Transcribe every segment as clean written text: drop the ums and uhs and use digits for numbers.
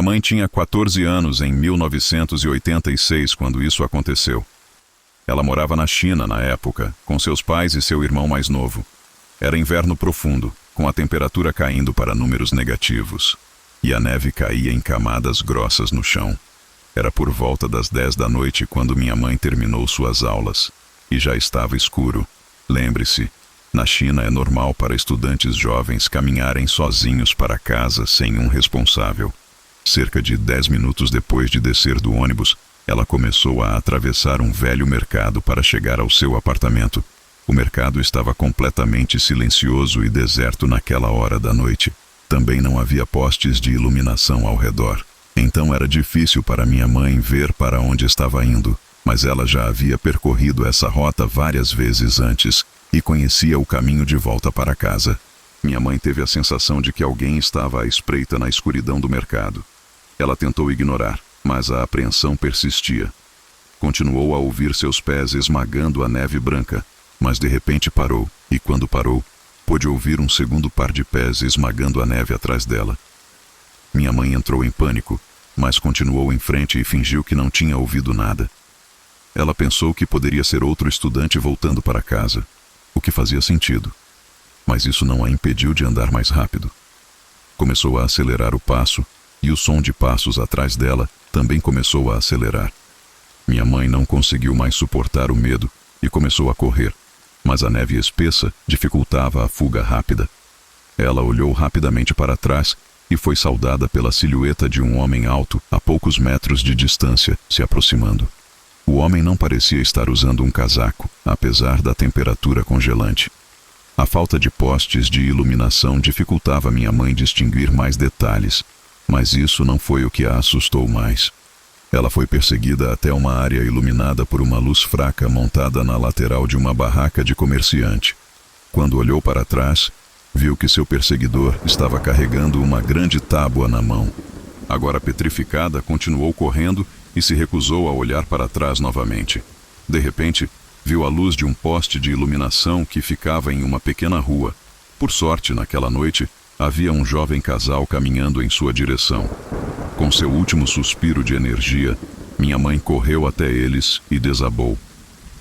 Minha mãe tinha 14 anos em 1986 quando isso aconteceu. Ela morava na China na época, com seus pais e seu irmão mais novo. Era inverno profundo, com a temperatura caindo para números negativos. E a neve caía em camadas grossas no chão. Era por volta das 10 da noite quando minha mãe terminou suas aulas. E já estava escuro. Lembre-se, na China é normal para estudantes jovens caminharem sozinhos para casa sem um responsável. Cerca de 10 minutos depois de descer do ônibus, ela começou a atravessar um velho mercado para chegar ao seu apartamento. O mercado estava completamente silencioso e deserto naquela hora da noite. Também não havia postes de iluminação ao redor. Então era difícil para minha mãe ver para onde estava indo, mas ela já havia percorrido essa rota várias vezes antes e conhecia o caminho de volta para casa. Minha mãe teve a sensação de que alguém estava à espreita na escuridão do mercado. Ela tentou ignorar, mas a apreensão persistia. Continuou a ouvir seus pés esmagando a neve branca, mas de repente parou, e quando parou, pôde ouvir um segundo par de pés esmagando a neve atrás dela. Minha mãe entrou em pânico, mas continuou em frente e fingiu que não tinha ouvido nada. Ela pensou que poderia ser outro estudante voltando para casa, o que fazia sentido. Mas isso não a impediu de andar mais rápido. Começou a acelerar o passo, e o som de passos atrás dela também começou a acelerar. Minha mãe não conseguiu mais suportar o medo e começou a correr, mas a neve espessa dificultava a fuga rápida. Ela olhou rapidamente para trás e foi saudada pela silhueta de um homem alto a poucos metros de distância, se aproximando. O homem não parecia estar usando um casaco, apesar da temperatura congelante. A falta de postes de iluminação dificultava minha mãe distinguir mais detalhes, mas isso não foi o que a assustou mais. Ela foi perseguida até uma área iluminada por uma luz fraca montada na lateral de uma barraca de comerciante. Quando olhou para trás, viu que seu perseguidor estava carregando uma grande tábua na mão. Agora petrificada, continuou correndo e se recusou a olhar para trás novamente. De repente, viu a luz de um poste de iluminação que ficava em uma pequena rua. Por sorte, naquela noite, havia um jovem casal caminhando em sua direção. Com seu último suspiro de energia, minha mãe correu até eles e desabou.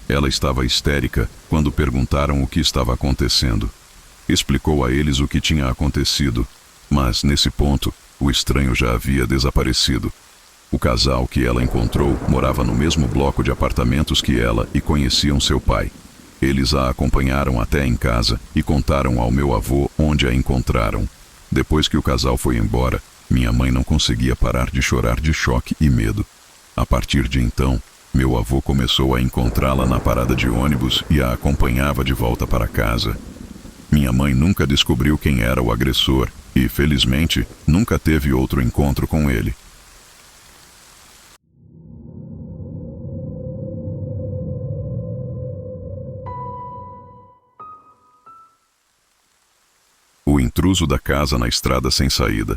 Ela estava histérica quando perguntaram o que estava acontecendo. Explicou a eles o que tinha acontecido, mas, nesse ponto, o estranho já havia desaparecido. O casal que ela encontrou morava no mesmo bloco de apartamentos que ela e conheciam seu pai. Eles a acompanharam até em casa e contaram ao meu avô onde a encontraram. Depois que o casal foi embora, minha mãe não conseguia parar de chorar de choque e medo. A partir de então, meu avô começou a encontrá-la na parada de ônibus e a acompanhava de volta para casa. Minha mãe nunca descobriu quem era o agressor e, felizmente, nunca teve outro encontro com ele. O intruso da casa na estrada sem saída.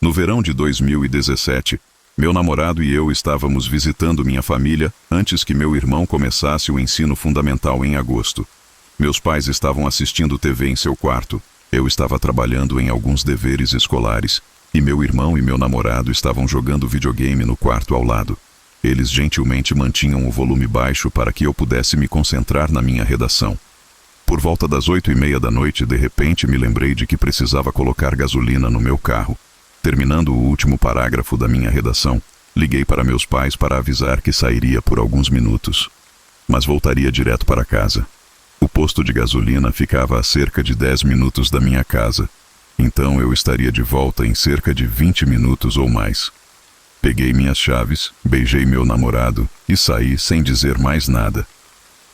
No verão de 2017, meu namorado e eu estávamos visitando minha família antes que meu irmão começasse o ensino fundamental em agosto. Meus pais estavam assistindo TV em seu quarto, eu estava trabalhando em alguns deveres escolares, e meu irmão e meu namorado estavam jogando videogame no quarto ao lado. Eles gentilmente mantinham o volume baixo para que eu pudesse me concentrar na minha redação. Por volta das 8:30 da noite, de repente me lembrei de que precisava colocar gasolina no meu carro. Terminando o último parágrafo da minha redação, liguei para meus pais para avisar que sairia por alguns minutos, mas voltaria direto para casa. O posto de gasolina ficava a cerca de 10 minutos da minha casa, então eu estaria de volta em cerca de 20 minutos ou mais. Peguei minhas chaves, beijei meu namorado e saí sem dizer mais nada.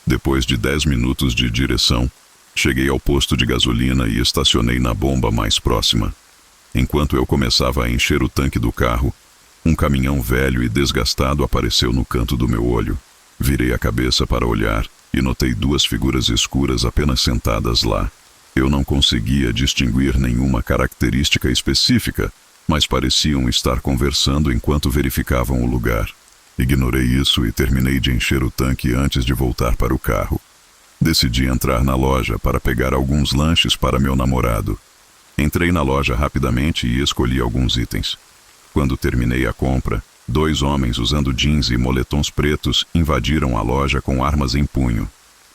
Depois de 10 minutos de direção, cheguei ao posto de gasolina e estacionei na bomba mais próxima. Enquanto eu começava a encher o tanque do carro, um caminhão velho e desgastado apareceu no canto do meu olho. Virei a cabeça para olhar e notei duas figuras escuras apenas sentadas lá. Eu não conseguia distinguir nenhuma característica específica, mas pareciam estar conversando enquanto verificavam o lugar. Ignorei isso e terminei de encher o tanque antes de voltar para o carro. Decidi entrar na loja para pegar alguns lanches para meu namorado. Entrei na loja rapidamente e escolhi alguns itens. Quando terminei a compra, 2 homens usando jeans e moletons pretos invadiram a loja com armas em punho.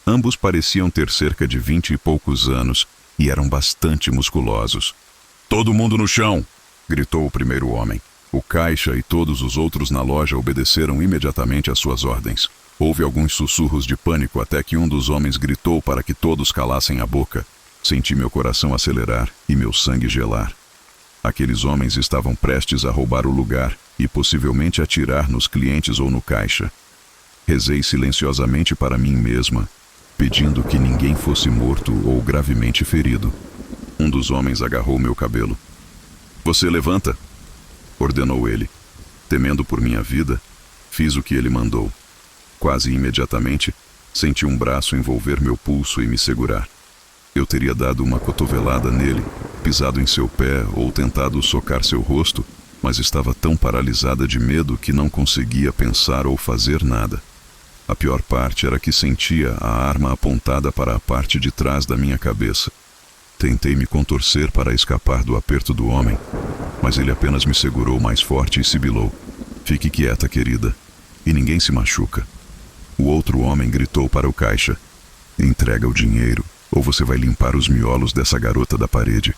Ambos pareciam ter cerca de 20 e poucos anos e eram bastante musculosos. "Todo mundo no chão!" gritou o primeiro homem. O caixa e todos os outros na loja obedeceram imediatamente às suas ordens. Houve alguns sussurros de pânico até que um dos homens gritou para que todos calassem a boca. Senti meu coração acelerar e meu sangue gelar. Aqueles homens estavam prestes a roubar o lugar e possivelmente atirar nos clientes ou no caixa. Rezei silenciosamente para mim mesma, pedindo que ninguém fosse morto ou gravemente ferido. Um dos homens agarrou meu cabelo. "Você levanta!" ordenou ele. Temendo por minha vida, fiz o que ele mandou. Quase imediatamente, senti um braço envolver meu pulso e me segurar. Eu teria dado uma cotovelada nele, pisado em seu pé ou tentado socar seu rosto, mas estava tão paralisada de medo que não conseguia pensar ou fazer nada. A pior parte era que sentia a arma apontada para a parte de trás da minha cabeça. Tentei me contorcer para escapar do aperto do homem, mas ele apenas me segurou mais forte e sibilou: "Fique quieta, querida, e ninguém se machuca." O outro homem gritou para o caixa: "Entrega o dinheiro, ou você vai limpar os miolos dessa garota da parede."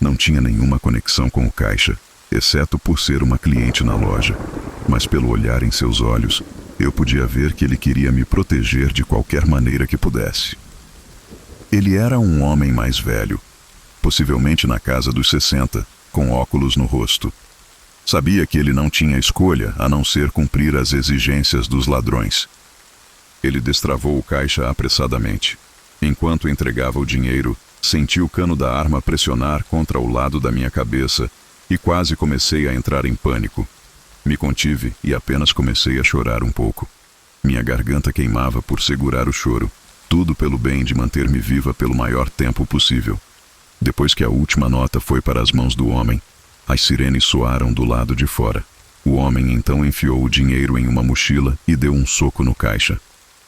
Não tinha nenhuma conexão com o caixa, exceto por ser uma cliente na loja, mas pelo olhar em seus olhos, eu podia ver que ele queria me proteger de qualquer maneira que pudesse. Ele era um homem mais velho, possivelmente na casa dos 60, com óculos no rosto. Sabia que ele não tinha escolha a não ser cumprir as exigências dos ladrões. Ele destravou o caixa apressadamente. Enquanto entregava o dinheiro, senti o cano da arma pressionar contra o lado da minha cabeça e quase comecei a entrar em pânico. Me contive e apenas comecei a chorar um pouco. Minha garganta queimava por segurar o choro, tudo pelo bem de manter-me viva pelo maior tempo possível. Depois que a última nota foi para as mãos do homem, as sirenes soaram do lado de fora. O homem então enfiou o dinheiro em uma mochila e deu um soco no caixa.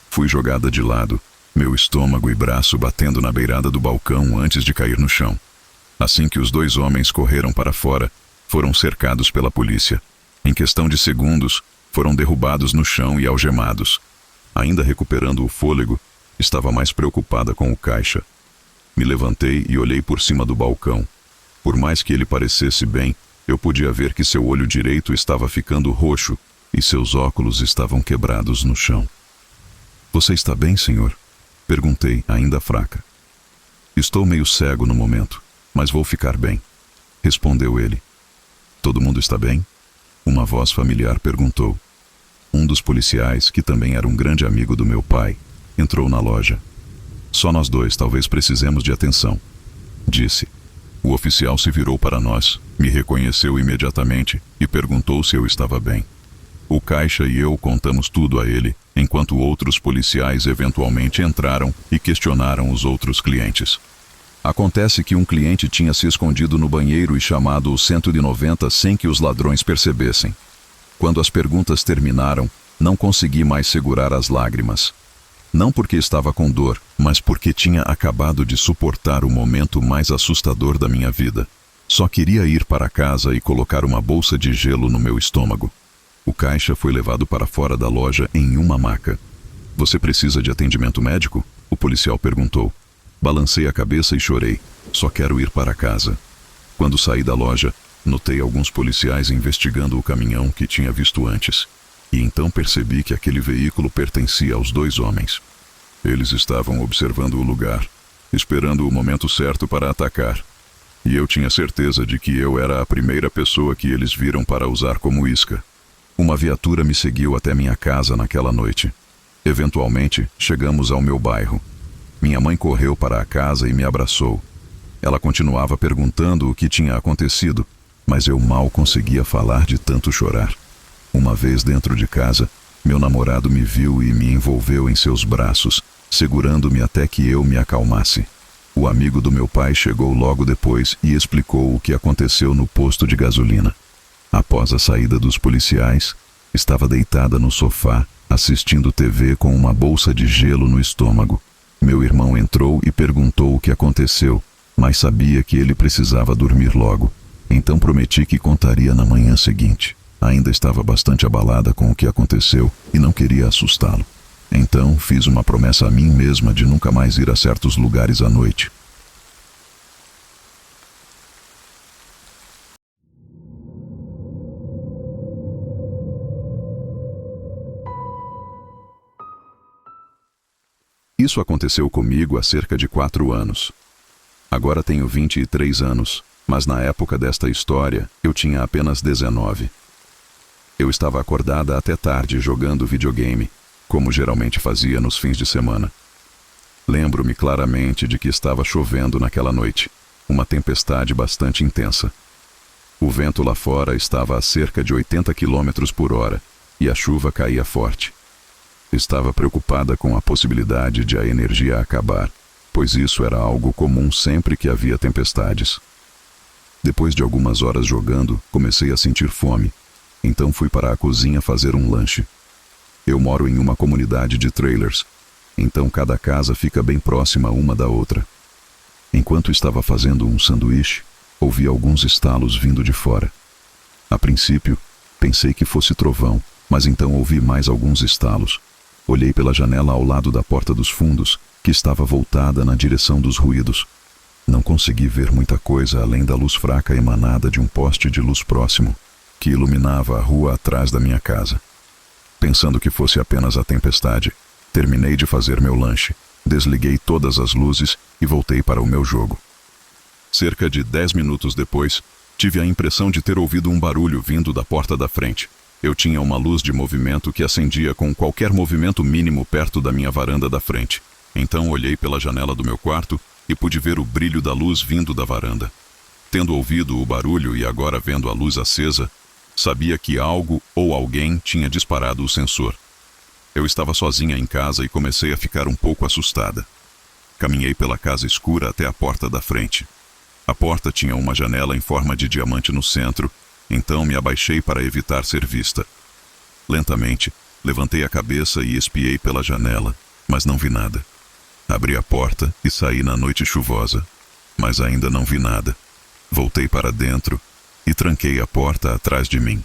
Fui jogada de lado, meu estômago e braço batendo na beirada do balcão antes de cair no chão. Assim que os 2 homens correram para fora, foram cercados pela polícia. Em questão de segundos, foram derrubados no chão e algemados. Ainda recuperando o fôlego, estava mais preocupada com o caixa. Me levantei e olhei por cima do balcão. Por mais que ele parecesse bem, eu podia ver que seu olho direito estava ficando roxo e seus óculos estavam quebrados no chão. "Você está bem, senhor?" perguntei, ainda fraca. "Estou meio cego no momento, mas vou ficar bem", respondeu ele. "Todo mundo está bem?" uma voz familiar perguntou. Um dos policiais, que também era um grande amigo do meu pai, entrou na loja. "Só nós 2 talvez precisemos de atenção", disse. O oficial se virou para nós, me reconheceu imediatamente e perguntou se eu estava bem. O caixa e eu contamos tudo a ele, enquanto outros policiais eventualmente entraram e questionaram os outros clientes. Acontece que um cliente tinha se escondido no banheiro e chamado o 190 sem que os ladrões percebessem. Quando as perguntas terminaram, não consegui mais segurar as lágrimas. Não porque estava com dor, mas porque tinha acabado de suportar o momento mais assustador da minha vida. Só queria ir para casa e colocar uma bolsa de gelo no meu estômago. O caixa foi levado para fora da loja em uma maca. "Você precisa de atendimento médico?" o policial perguntou. Balancei a cabeça e chorei. "Só quero ir para casa." Quando saí da loja, notei alguns policiais investigando o caminhão que tinha visto antes. E então percebi que aquele veículo pertencia aos 2 homens. Eles estavam observando o lugar, esperando o momento certo para atacar. E eu tinha certeza de que eu era a primeira pessoa que eles viram para usar como isca. Uma viatura me seguiu até minha casa naquela noite. Eventualmente, chegamos ao meu bairro. Minha mãe correu para a casa e me abraçou. Ela continuava perguntando o que tinha acontecido, mas eu mal conseguia falar de tanto chorar. Uma vez dentro de casa, meu namorado me viu e me envolveu em seus braços, segurando-me até que eu me acalmasse. O amigo do meu pai chegou logo depois e explicou o que aconteceu no posto de gasolina. Após a saída dos policiais, estava deitada no sofá, assistindo TV com uma bolsa de gelo no estômago. Meu irmão entrou e perguntou o que aconteceu, mas sabia que ele precisava dormir logo. Então prometi que contaria na manhã seguinte. Ainda estava bastante abalada com o que aconteceu e não queria assustá-lo. Então fiz uma promessa a mim mesma de nunca mais ir a certos lugares à noite. Isso aconteceu comigo há cerca de 4 anos. Agora tenho 23 anos, mas na época desta história eu tinha apenas 19. Eu estava acordada até tarde jogando videogame, como geralmente fazia nos fins de semana. Lembro-me claramente de que estava chovendo naquela noite, uma tempestade bastante intensa. O vento lá fora estava a cerca de 80 km por hora e a chuva caía forte. Estava preocupada com a possibilidade de a energia acabar, pois isso era algo comum sempre que havia tempestades. Depois de algumas horas jogando, comecei a sentir fome, então fui para a cozinha fazer um lanche. Eu moro em uma comunidade de trailers, então cada casa fica bem próxima uma da outra. Enquanto estava fazendo um sanduíche, ouvi alguns estalos vindo de fora. A princípio, pensei que fosse trovão, mas então ouvi mais alguns estalos. Olhei pela janela ao lado da porta dos fundos, que estava voltada na direção dos ruídos. Não consegui ver muita coisa além da luz fraca emanada de um poste de luz próximo, que iluminava a rua atrás da minha casa. Pensando que fosse apenas a tempestade, terminei de fazer meu lanche, desliguei todas as luzes e voltei para o meu jogo. Cerca de 10 minutos depois, tive a impressão de ter ouvido um barulho vindo da porta da frente. Eu tinha uma luz de movimento que acendia com qualquer movimento mínimo perto da minha varanda da frente. Então olhei pela janela do meu quarto e pude ver o brilho da luz vindo da varanda. Tendo ouvido o barulho e agora vendo a luz acesa, sabia que algo ou alguém tinha disparado o sensor. Eu estava sozinha em casa e comecei a ficar um pouco assustada. Caminhei pela casa escura até a porta da frente. A porta tinha uma janela em forma de diamante no centro, então me abaixei para evitar ser vista. Lentamente, levantei a cabeça e espiei pela janela, mas não vi nada. Abri a porta e saí na noite chuvosa, mas ainda não vi nada. Voltei para dentro e tranquei a porta atrás de mim.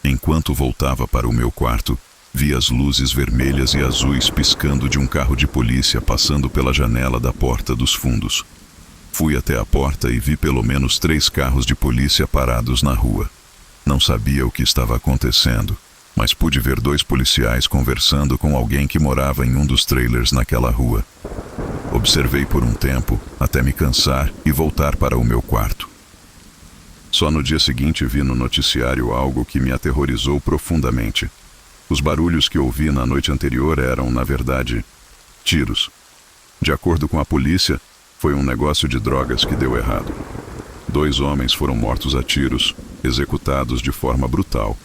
Enquanto voltava para o meu quarto, vi as luzes vermelhas e azuis piscando de um carro de polícia passando pela janela da porta dos fundos. Fui até a porta e vi pelo menos 3 carros de polícia parados na rua. Não sabia o que estava acontecendo, mas pude ver 2 policiais conversando com alguém que morava em um dos trailers naquela rua. Observei por um tempo, até me cansar e voltar para o meu quarto. Só no dia seguinte vi no noticiário algo que me aterrorizou profundamente. Os barulhos que ouvi na noite anterior eram, na verdade, tiros. De acordo com a polícia, foi um negócio de drogas que deu errado. 2 homens foram mortos a tiros, executados de forma brutal.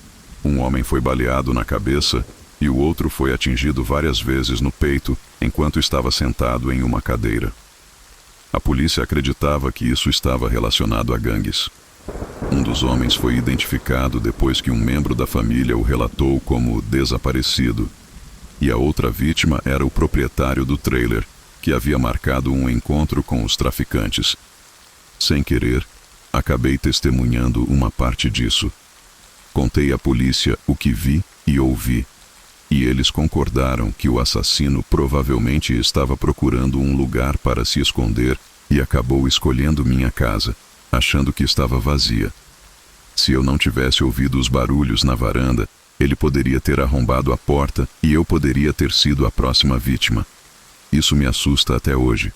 Um homem foi baleado na cabeça e o outro foi atingido várias vezes no peito enquanto estava sentado em uma cadeira. A polícia acreditava que isso estava relacionado a gangues. Um dos homens foi identificado depois que um membro da família o relatou como desaparecido, e a outra vítima era o proprietário do trailer, que havia marcado um encontro com os traficantes. Sem querer, acabei testemunhando uma parte disso. Contei à polícia o que vi e ouvi, e eles concordaram que o assassino provavelmente estava procurando um lugar para se esconder e acabou escolhendo minha casa, achando que estava vazia. Se eu não tivesse ouvido os barulhos na varanda, ele poderia ter arrombado a porta e eu poderia ter sido a próxima vítima. Isso me assusta até hoje.